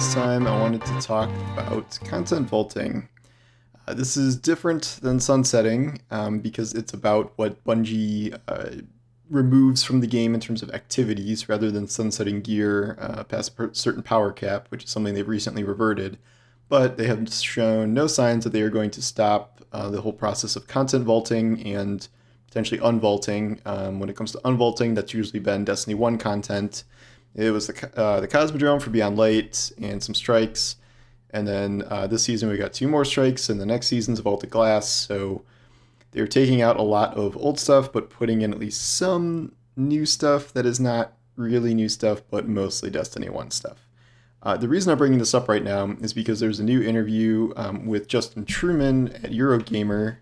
This time I wanted to talk about content vaulting. This is different than sunsetting because it's about what Bungie removes from the game in terms of activities rather than sunsetting gear past a certain power cap, which is something they've recently reverted. But they have shown no signs that they are going to stop the whole process of content vaulting and potentially unvaulting. When it comes to unvaulting, that's usually been Destiny 1 content. It was the Cosmodrome for Beyond Light and some strikes. And then this season we got 2 more strikes, and the next season's Vaulted Glass. So they're taking out a lot of old stuff, but putting in at least some new stuff that is not really new stuff, but mostly Destiny 1 stuff. The reason I'm bringing this up right now is because there's a new interview with Justin Truman at Eurogamer.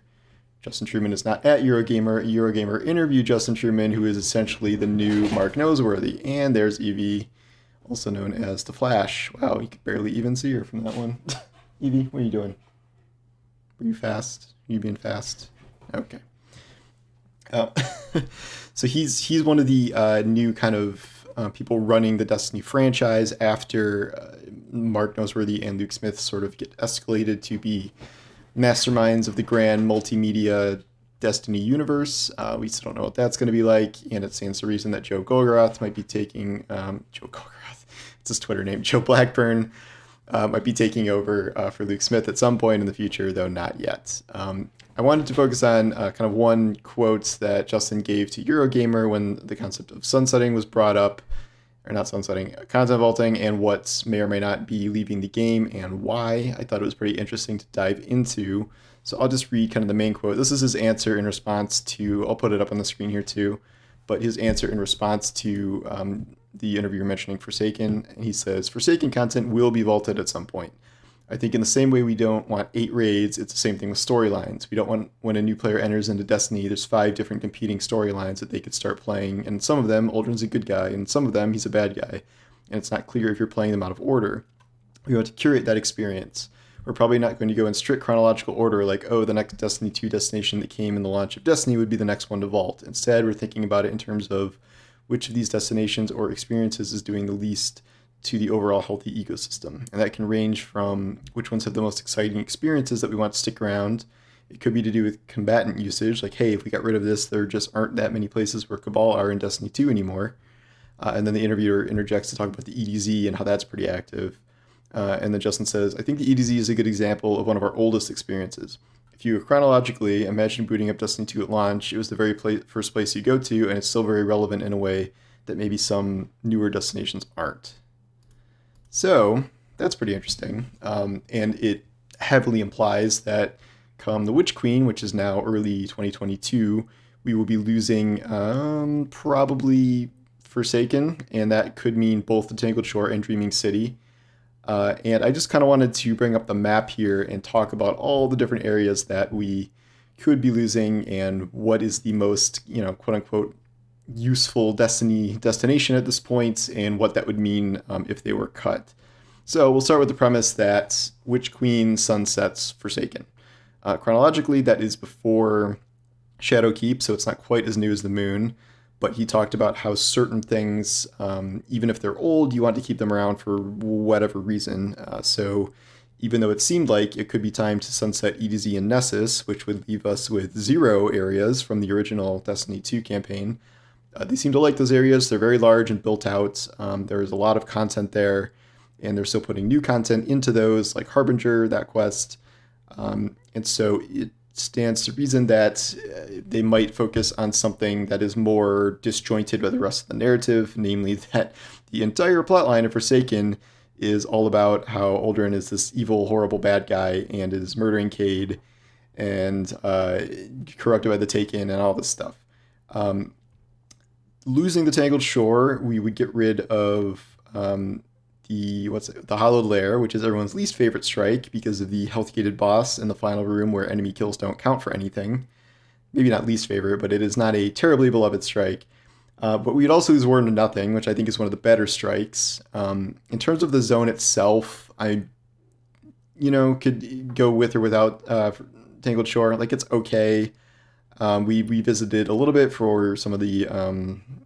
Justin Truman is not at Eurogamer. Eurogamer interviewed Justin Truman, who is essentially the new Mark Noseworthy. And there's Evie, also known as The Flash. Wow, you could barely even see her from that one. Evie, what are you doing? Were you fast? Are you being fast? Okay. So he's one of the new kind of people running the Destiny franchise after Mark Noseworthy and Luke Smith sort of get escalated to be masterminds of the grand multimedia Destiny universe. We still don't know what that's going to be like, and it stands to reason that Joe Golgoth might be taking Joe Golgoth. It's his Twitter name. Joe Blackburn might be taking over for Luke Smith at some point in the future, though not yet. I wanted to focus on kind of one quote that Justin gave to Eurogamer when the concept of sunsetting was brought up, or not sunsetting, content vaulting, and what may or may not be leaving the game and why. I thought it was pretty interesting to dive into. So I'll just read kind of the main quote. This is his answer in response to, I'll put it up on the screen here too, but his answer in response to the interviewer mentioning Forsaken. And he says, Forsaken content will be vaulted at some point. I think in the same way we don't want 8 raids, it's the same thing with storylines. We don't want when a new player enters into Destiny, there's 5 different competing storylines that they could start playing. And some of them, Aldrin's a good guy, and some of them, he's a bad guy. And it's not clear if you're playing them out of order. We want to curate that experience. We're probably not going to go in strict chronological order like, oh, the next Destiny 2 destination that came in the launch of Destiny would be the next one to vault. Instead, we're thinking about it in terms of which of these destinations or experiences is doing the least to the overall healthy ecosystem. And that can range from which ones have the most exciting experiences that we want to stick around. It could be to do with combatant usage, like, hey, if we got rid of this, there just aren't that many places where Cabal are in Destiny 2 anymore. And then the interviewer interjects to talk about the EDZ and how that's pretty active. And then Justin says, I think the EDZ is a good example of one of our oldest experiences. If you chronologically imagine booting up Destiny 2 at launch, it was the very first place you go to, and it's still very relevant in a way that maybe some newer destinations aren't. So that's pretty interesting, and it heavily implies that come the Witch Queen, which is now early 2022, we will be losing probably Forsaken, and that could mean both the Tangled Shore and Dreaming City. And I just kind of wanted to bring up the map here and talk about all the different areas that we could be losing and what is the most, quote unquote, useful destination at this point and what that would mean if they were cut. So we'll start with the premise that Witch Queen sunsets Forsaken. Chronologically, that is before Shadowkeep, so it's not quite as new as the moon, but he talked about how certain things, even if they're old, you want to keep them around for whatever reason. So even though it seemed like it could be time to sunset EDZ and Nessus, which would leave us with 0 areas from the original Destiny 2 campaign, they seem to like those areas. They're very large and built out. There's a lot of content there, and they're still putting new content into those, like Harbinger, that quest. And so it stands to reason that they might focus on something that is more disjointed by the rest of the narrative, namely that the entire plotline of Forsaken is all about how Aldrin is this evil, horrible bad guy and is murdering Cade and corrupted by the Taken and all this stuff. Losing the Tangled Shore, we would get rid of the Hallowed Lair, which is everyone's least favorite strike because of the health gated boss in the final room where enemy kills don't count for anything. Maybe not least favorite, but it is not a terribly beloved strike. But we'd also lose Warden to Nothing, which I think is one of the better strikes. In terms of the zone itself, I could go with or without Tangled Shore. Like, it's okay. We revisited a little bit for some of the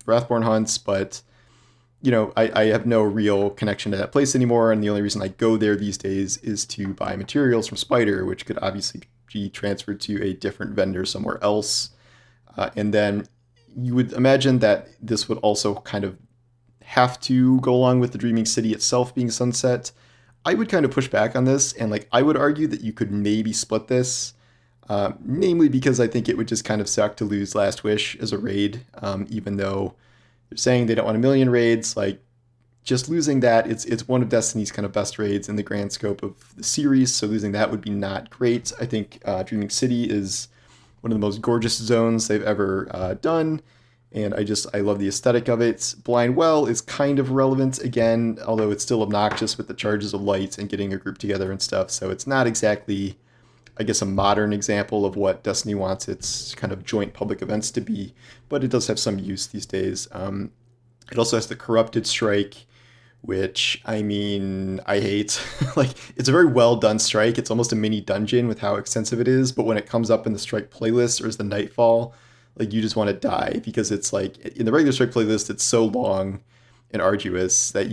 Wrathborn hunts, but I have no real connection to that place anymore, and the only reason I go there these days is to buy materials from Spider, which could obviously be transferred to a different vendor somewhere else. And then you would imagine that this would also kind of have to go along with the Dreaming City itself being sunset. I would kind of push back on this, and like I would argue that you could maybe split this, namely because I think it would just kind of suck to lose Last Wish as a raid, even though they're saying they don't want a million raids. Like just losing that, it's one of Destiny's kind of best raids in the grand scope of the series. So losing that would be not great. I think Dreaming City is one of the most gorgeous zones they've ever done, and I love the aesthetic of it. Blind Well is kind of relevant again, although it's still obnoxious with the charges of light and getting a group together and stuff. So it's not exactly, I guess, a modern example of what Destiny wants its kind of joint public events to be, but it does have some use these days. It also has the Corrupted Strike, which I mean, I hate. Like, it's a very well done strike. It's almost a mini dungeon with how extensive it is, but when it comes up in the strike playlist or as the Nightfall, like you just want to die because it's like in the regular strike playlist, it's so long and arduous that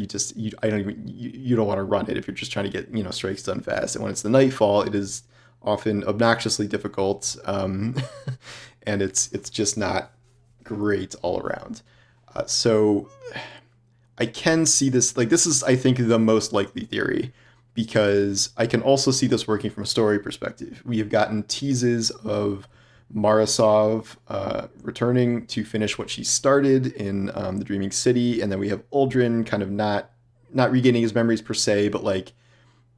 I don't even you don't want to run it if you're just trying to get strikes done fast. And when it's the Nightfall, it is often obnoxiously difficult, and it's just not great all around. So I can see this, like, this is, I think, the most likely theory, because I can also see this working from a story perspective. We have gotten teases of Marasov returning to finish what she started in the Dreaming City, and then we have Uldren kind of not regaining his memories per se, but like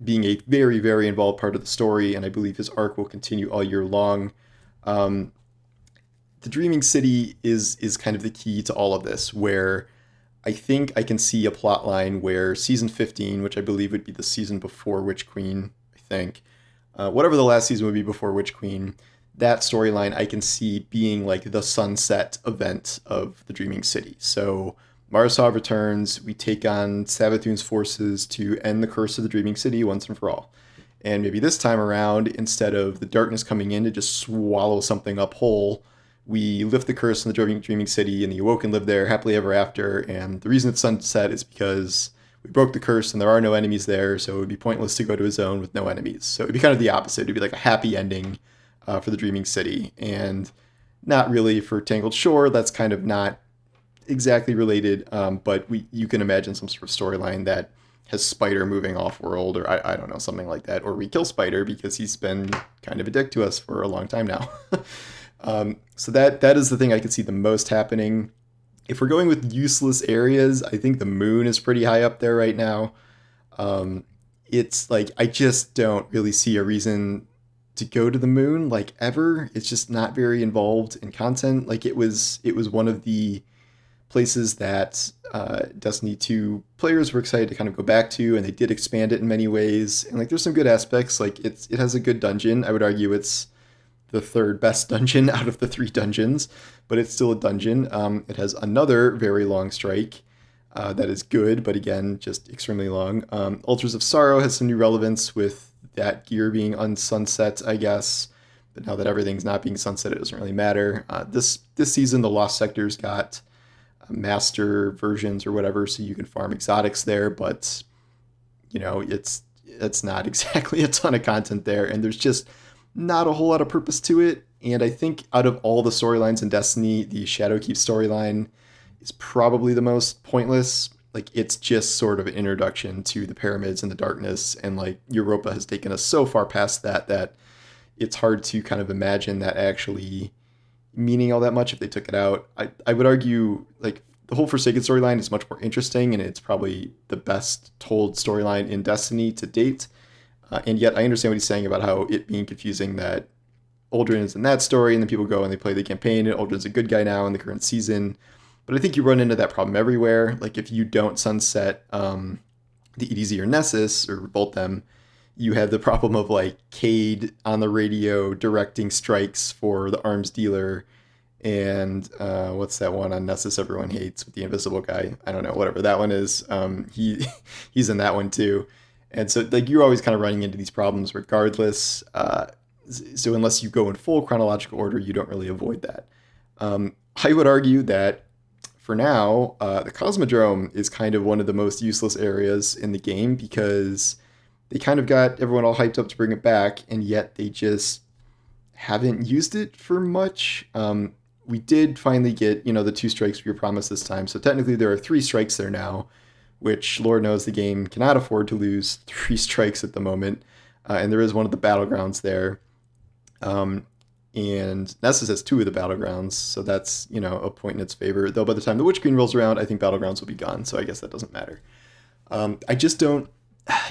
being a very, very involved part of the story, and I believe his arc will continue all year long. Um, the Dreaming City is kind of the key to all of this, where I think I can see a plot line where season 15, which I believe would be the season before Witch Queen, I think, whatever the last season would be before Witch Queen, that storyline I can see being like the sunset event of the Dreaming City. So Marasov returns, we take on Savathun's forces to end the curse of the Dreaming City once and for all. And maybe this time around, instead of the darkness coming in to just swallow something up whole, we lift the curse in the Dreaming City, and the Awoken live there happily ever after. And the reason it's sunset is because we broke the curse and there are no enemies there, so it would be pointless to go to a zone with no enemies. So it would be kind of the opposite. It would be like a happy ending for the Dreaming City, and not really for Tangled Shore. That's kind of not exactly related, but you can imagine some sort of storyline that has Spider moving off world, or I don't know, something like that, or we kill Spider because he's been kind of a dick to us for a long time now. So that is the thing I could see the most happening. If we're going with useless areas, I think the moon is pretty high up there right now. It's like I just don't really see a reason to go to the moon like ever. It's just not very involved in content. Like it was one of the places that Destiny 2 players were excited to kind of go back to, and they did expand it in many ways. And like there's some good aspects. Like it has a good dungeon. I would argue it's the third best dungeon out of the 3 dungeons, but it's still a dungeon. It has another very long strike that is good, but again, just extremely long. Altars of Sorrow has some new relevance with that gear being unsunset, I guess. But now that everything's not being sunset, it doesn't really matter. This season, the Lost Sectors got master versions or whatever, so you can farm exotics there, but it's not exactly a ton of content there, and there's just not a whole lot of purpose to it. And I think out of all the storylines in Destiny, the Shadowkeep storyline is probably the most pointless. Like it's just sort of an introduction to the pyramids and the darkness, and like Europa has taken us so far past that it's hard to kind of imagine that actually meaning all that much if they took it out. I would argue like the whole Forsaken storyline is much more interesting, and it's probably the best told storyline in Destiny to date. And yet I understand what he's saying about how it being confusing that Uldren is in that story, and then people go and they play the campaign, and Uldren's a good guy now in the current season. But I think you run into that problem everywhere. Like if you don't sunset the EDZ or Nessus or bolt them, you have the problem of like Cade on the radio directing strikes for the arms dealer, and what's that one on Nessus everyone hates with the invisible guy? I don't know, whatever that one is. He's in that one too. And so like you're always kind of running into these problems regardless. So unless you go in full chronological order, you don't really avoid that. I would argue that for now, the Cosmodrome is kind of one of the most useless areas in the game because they kind of got everyone all hyped up to bring it back, and yet they just haven't used it for much. We did finally get, the two strikes we were promised this time. So technically there are three strikes there now, which Lord knows the game cannot afford to lose three strikes at the moment. And there is one of the battlegrounds there. And Nessus has two of the battlegrounds, so that's, a point in its favor. Though by the time the Witch Queen rolls around, I think battlegrounds will be gone, so I guess that doesn't matter. I just don't,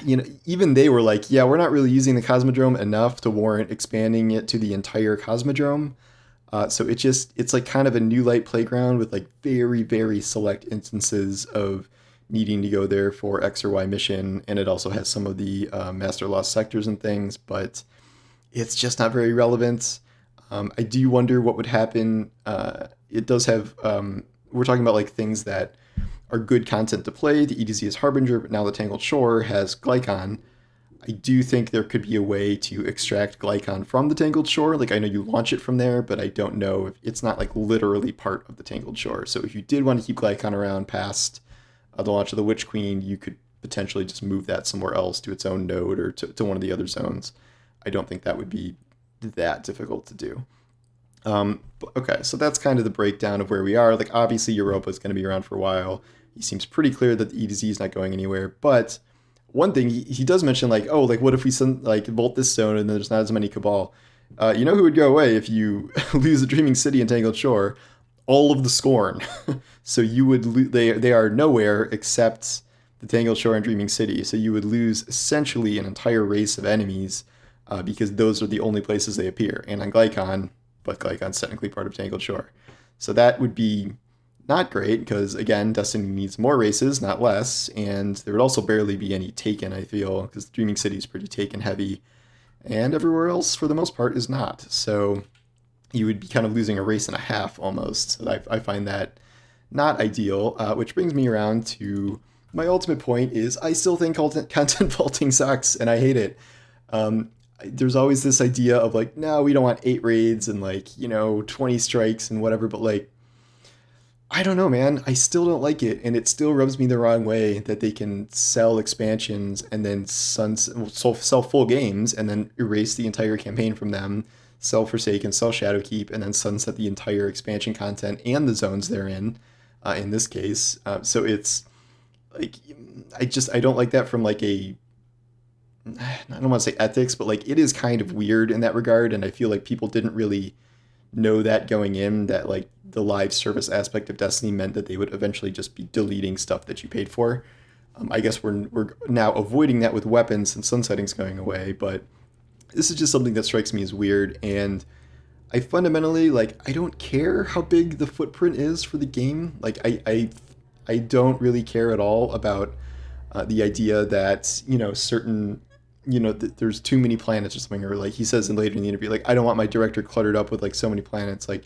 even they were like, yeah, we're not really using the Cosmodrome enough to warrant expanding it to the entire Cosmodrome. So it's like kind of a new light playground with like very, very select instances of needing to go there for X or Y mission. And it also has some of the Master Lost sectors and things, but it's just not very relevant. I do wonder what would happen. It does have, we're talking about like things that are good content to play. The EDZ is Harbinger, but now the Tangled Shore has Glycon. I do think there could be a way to extract Glycon from the Tangled Shore. Like, I know you launch it from there, but I don't know if it's not like literally part of the Tangled Shore. So if you did want to keep Glycon around past the launch of the Witch Queen, you could potentially just move that somewhere else to its own node or to one of the other zones. I don't think that would be that difficult to do. Okay, so that's kind of the breakdown of where we are. Like, obviously Europa is going to be around for a while. He seems pretty clear that the E to Z is not going anywhere, but one thing he does mention, like, oh, like, what if we send, like, vault this zone and there's not as many Cabal? You know who would go away if you lose the Dreaming City and Tangled Shore? All of the Scorn. So you would they are nowhere except the Tangled Shore and Dreaming City. So you would lose essentially an entire race of enemies because those are the only places they appear. And on Glycon, but Glycon's technically part of Tangled Shore. So that would be not great because, again, Destiny needs more races, not less. And there would also barely be any Taken, I feel, because Dreaming City is pretty Taken heavy. And everywhere else, for the most part, is not. So you would be kind of losing a race and a half almost. So I find that not ideal, which brings me around to my ultimate point is I still think content vaulting sucks, and I hate it. There's always this idea of like, no, we don't want 8 raids and like, 20 strikes and whatever, but like, I don't know, man. I still don't like it, and it still rubs me the wrong way that they can sell expansions and then sell full games and then erase the entire campaign from them, sell Forsaken, sell Shadowkeep, and then sunset the entire expansion content and the zones they're in this case. So it's like, I don't like that from like I don't want to say ethics, but like it is kind of weird in that regard, and I feel like people didn't really know that going in, that like the live service aspect of Destiny meant that they would eventually just be deleting stuff that you paid for. I guess we're now avoiding that with weapons and sunsetting's going away, but this is just something that strikes me as weird, and I fundamentally, like, I don't care how big the footprint is for the game. Like, I don't really care at all about the idea that, certain, there's too many planets or something, or like he says in later in the interview, like, I don't want my director cluttered up with like so many planets. Like,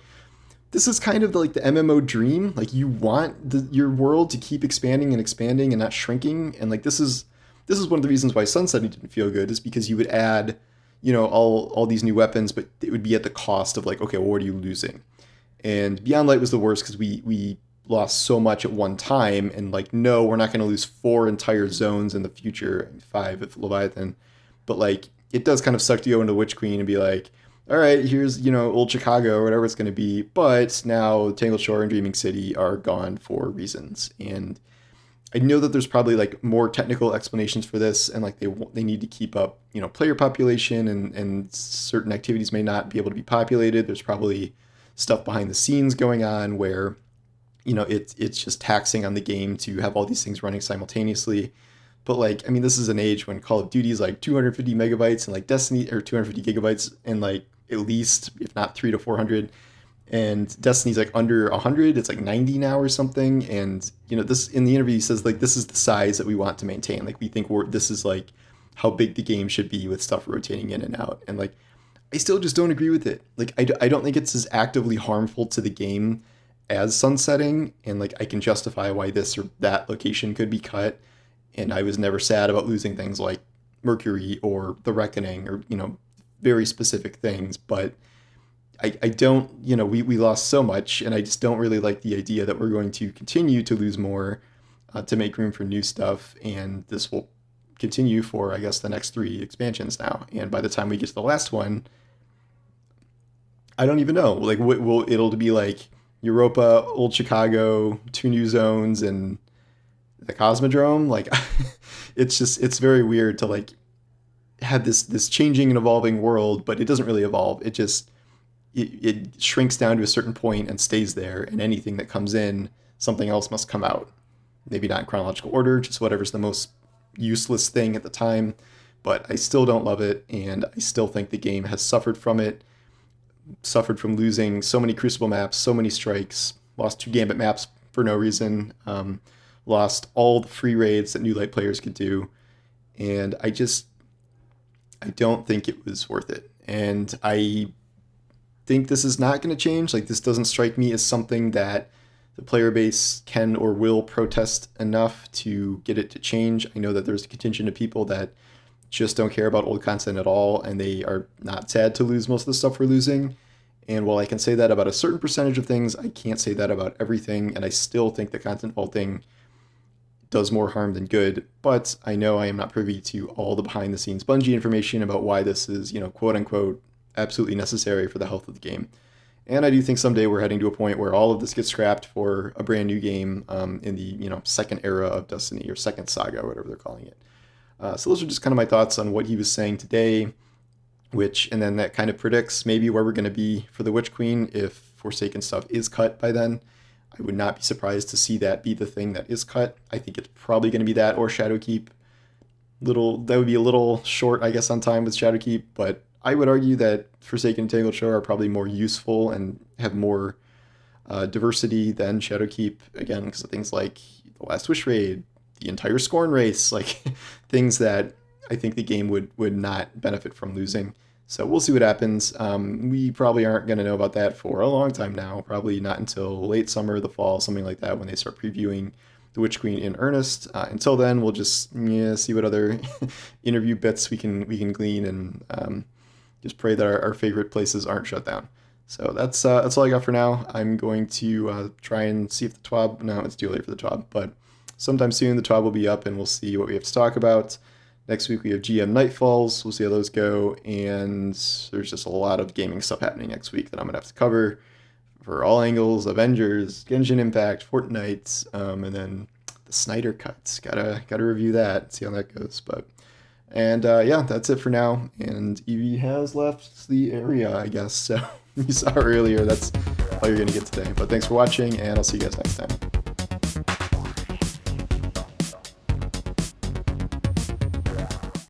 this is kind of like the MMO dream. Like, you want your world to keep expanding and not shrinking. And like, this is one of the reasons why sunsetting didn't feel good, is because you would add, all these new weapons, but it would be at the cost of like, okay, well, what are you losing? And Beyond Light was the worst because we lost so much at one time, and like, no, we're not going to lose 4 entire zones in the future, 5 if Leviathan, but like, it does kind of suck to go into Witch Queen and be like, all right, here's, old Chicago or whatever it's going to be, but now Tangled Shore and Dreaming City are gone for reasons. And I know that there's probably like more technical explanations for this, and like they need to keep up, player population, and certain activities may not be able to be populated. There's probably stuff behind the scenes going on where, it's just taxing on the game to have all these things running simultaneously. But like, I mean, this is an age when Call of Duty is like 250 megabytes and like Destiny, or 250 gigabytes, and like at least, if not 300 to 400. And Destiny's like under 100. It's like 90 now or something. And, this in the interview, he says like, this is the size that we want to maintain. Like, we think this is like how big the game should be with stuff rotating in and out. And like, I still just don't agree with it. Like, I don't think it's as actively harmful to the game as sunsetting. And like, I can justify why this or that location could be cut. And I was never sad about losing things like Mercury or the Reckoning or, very specific things. But I don't, we lost so much, and I just don't really like the idea that we're going to continue to lose more to make room for new stuff, and this will continue for, I guess, the next 3 expansions now. And by the time we get to the last one, I don't even know. Like, it'll be like Europa, Old Chicago, 2 new zones, and the Cosmodrome. Like, it's very weird to like have this changing and evolving world, but it doesn't really evolve. It shrinks down to a certain point and stays there. And anything that comes in, something else must come out. Maybe not in chronological order, just whatever's the most useless thing at the time. But I still don't love it, and I still think the game has suffered from it. Suffered from losing so many Crucible maps, so many strikes, lost 2 Gambit maps for no reason, lost all the free raids that New Light players could do, and I don't think it was worth it. And I think this is not going to change. Like, this doesn't strike me as something that the player base can or will protest enough to get it to change. I know that there's a contingent of people that just don't care about old content at all, and they are not sad to lose most of the stuff we're losing. And while I can say that about a certain percentage of things, I can't say that about everything, and I still think the content vaulting does more harm than good. But I know I am not privy to all the behind-the-scenes Bungie information about why this is, quote-unquote, absolutely necessary for the health of the game. And I do think someday we're heading to a point where all of this gets scrapped for a brand new game in the second era of Destiny, or second saga, or whatever they're calling it. So those are just kind of my thoughts on what he was saying today, and then that kind of predicts maybe where we're going to be for the Witch Queen if Forsaken stuff is cut by then. I would not be surprised to see that be the thing that is cut. I think it's probably going to be that or Shadowkeep. That would be a little short, I guess, on time with Shadowkeep, but I would argue that Forsaken and Tangled Show are probably more useful and have more diversity than Shadowkeep, again, because of things like the Last Wish raid, the entire Scorn race, like things that I think the game would not benefit from losing. So we'll see what happens. We probably aren't going to know about that for a long time now, probably not until late summer, the fall, something like that, when they start previewing the Witch Queen in earnest. Until then, we'll just see what other interview bits we can glean, and just pray that our favorite places aren't shut down. So that's all I got for now. I'm going to try and see if the TWAB, no, it's too late for the TWAB, but sometime soon the TWAB will be up and we'll see what we have to talk about. Next week we have GM Nightfalls. We'll see how those go, and there's just a lot of gaming stuff happening next week that I'm going to have to cover for all angles: Avengers, Genshin Impact, Fortnite, and then the Snyder Cuts. Gotta review that, see how that goes. And that's it for now. And Evie has left the area, I guess. So you saw her earlier. That's all you're going to get today. But thanks for watching, and I'll see you guys next time.